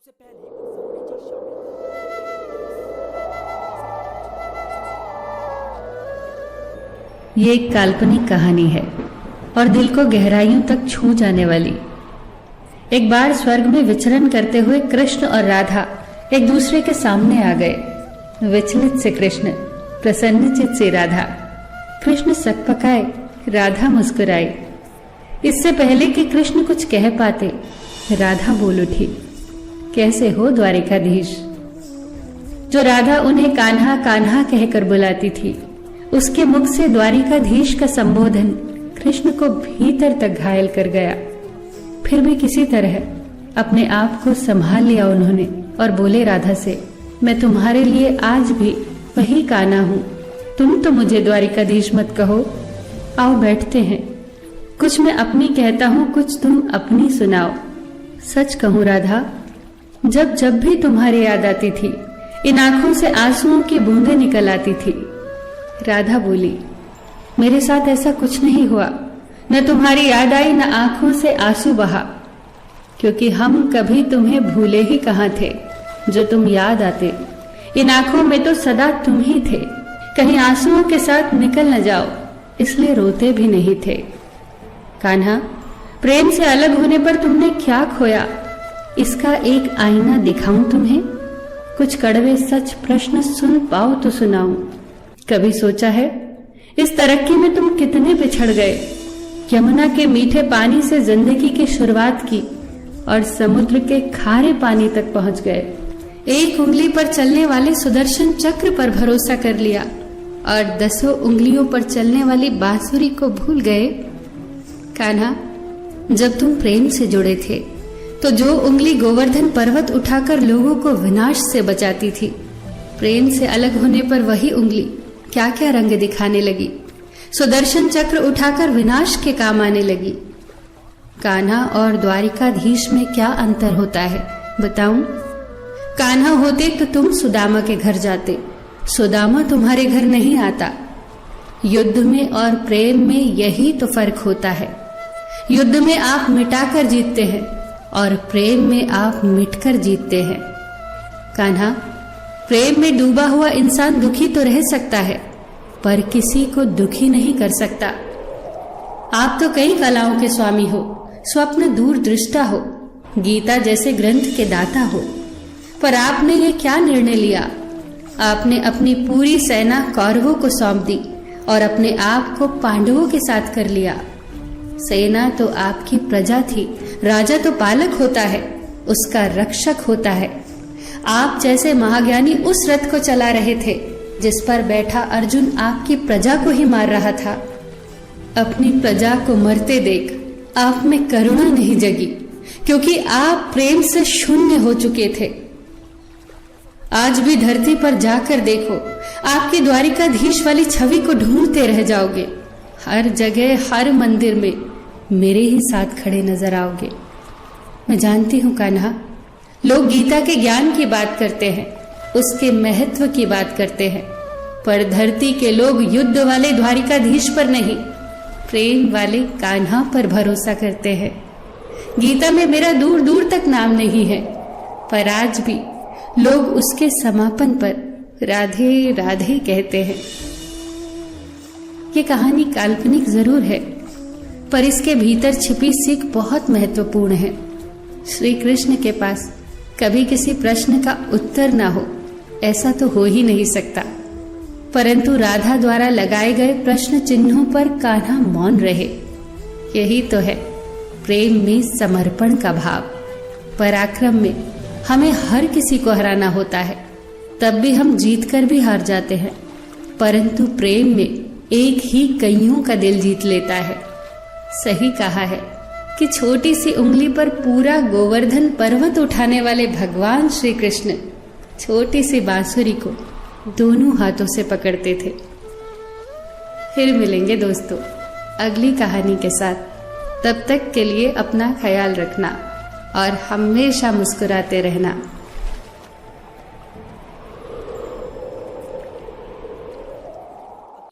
सबसे पहले जरूरी चीज शामिल ये एक काल्पनिक कहानी है और दिल को गहराइयों तक छू जाने वाली। एक बार स्वर्ग में विचरण करते हुए कृष्ण और राधा एक दूसरे के सामने आ गए। विचलित से कृष्ण, प्रसन्नचित से राधा। कृष्ण सकपकाए, राधा मुस्कुराई। इससे पहले कि कृष्ण कुछ कह पाते, राधा बोल उठी, कैसे हो द्वारिकाधीश। जो राधा उन्हें कान्हा कान्हा कहकर बुलाती थी, उसके मुख से द्वारिकाधीश का संबोधन कृष्ण को भीतर तक घायल कर गया। फिर भी किसी तरह अपने आप को संभाल लिया उन्होंने और बोले राधा से, मैं तुम्हारे लिए आज भी वही कान्हा हूं। तुम तो मुझे द्वारिकाधीश मत कहो। आओ बैठते हैं, कुछ मैं अपनी कहता हूं, कुछ तुम अपनी सुनाओ। सच कहूं राधा, जब जब भी तुम्हारी याद आती थी, इन आंखों से आंसुओं की बूंदें निकल आती थी। राधा बोली, मेरे साथ ऐसा कुछ नहीं हुआ। न तुम्हारी याद आई, न आंखों से आंसू बहा, क्योंकि हम कभी तुम्हें भूले ही कहाँ थे। जो तुम याद आते, इन आंखों में तो सदा तुम ही थे। कहीं आंसुओं के साथ निकल न जाओ, इसलिए रोते भी नहीं थे। कान्हा, प्रेम से अलग होने पर तुमने क्या खोया, इसका एक आईना दिखाऊं तुम्हें। कुछ कड़वे सच प्रश्न सुन पाओ तो सुनाऊं। कभी सोचा है इस तरक्की में तुम कितने पिछड़ गए। यमुना के मीठे पानी से जिंदगी की शुरुआत की और समुद्र के खारे पानी तक पहुंच गए। एक उंगली पर चलने वाले सुदर्शन चक्र पर भरोसा कर लिया और 10 उंगलियों पर चलने वाली बांसुरी को भूल गए। कान्हा, जब तुम प्रेम से जुड़े थे तो जो उंगली गोवर्धन पर्वत उठाकर लोगों को विनाश से बचाती थी, प्रेम से अलग होने पर वही उंगली क्या क्या रंग दिखाने लगी। सुदर्शन चक्र उठाकर विनाश के काम आने लगी। कान्हा और द्वारिकाधीश में क्या अंतर होता है बताऊं? कान्हा होते तो तुम सुदामा के घर जाते, सुदामा तुम्हारे घर नहीं आता। युद्ध में और प्रेम में यही तो फर्क होता है। युद्ध में आप मिटाकर जीतते हैं और प्रेम में आप मिटकर जीतते हैं। कान्हा, प्रेम में डूबा हुआ इंसान दुखी तो रह सकता है, पर किसी को दुखी नहीं कर सकता। आप तो कई कलाओं के स्वामी हो, स्वप्न दूरदृष्टा हो, गीता जैसे ग्रंथ के दाता हो, पर आपने ये क्या निर्णय लिया? आपने अपनी पूरी सेना कौरवों को सौंप दी और अपने आप को पांडवों के साथ कर लिया। सेना तो आपकी प्रजा थी, राजा तो पालक होता है, उसका रक्षक होता है। आप जैसे महाज्ञानी उस रथ को चला रहे थे जिस पर बैठा अर्जुन आपकी प्रजा को ही मार रहा था। अपनी प्रजा को मरते देख आप में करुणा नहीं जगी, क्योंकि आप प्रेम से शून्य हो चुके थे। आज भी धरती पर जाकर देखो, आपकी द्वारिकाधीश वाली छवि को ढूंढते रह जाओगे। हर जगह, हर मंदिर में मेरे ही साथ खड़े नजर आओगे। मैं जानती हूं कान्हा, लोग गीता के ज्ञान की बात करते हैं, उसके महत्व की बात करते हैं, पर धरती के लोग युद्ध वाले द्वारिकाधीश पर नहीं, प्रेम वाले कान्हा पर भरोसा करते हैं। गीता में मेरा दूर दूर तक नाम नहीं है, पर आज भी लोग उसके समापन पर राधे राधे कहते हैं। ये कहानी काल्पनिक जरूर है, पर इसके भीतर छिपी सीख बहुत महत्वपूर्ण है। श्री कृष्ण के पास कभी किसी प्रश्न का उत्तर ना हो, ऐसा तो हो ही नहीं सकता, परंतु राधा द्वारा लगाए गए प्रश्न चिन्हों पर कान्हा मौन रहे। यही तो है प्रेम में समर्पण का भाव। पराक्रम में हमें हर किसी को हराना होता है, तब भी हम जीत कर भी हार जाते हैं, परंतु प्रेम में एक ही कईयों का दिल जीत लेता है। सही कहा है कि छोटी सी उंगली पर पूरा गोवर्धन पर्वत उठाने वाले भगवान श्री कृष्ण छोटी सी बांसुरी को दोनों हाथों से पकड़ते थे। फिर मिलेंगे दोस्तों अगली कहानी के साथ। तब तक के लिए अपना ख्याल रखना और हमेशा मुस्कुराते रहना।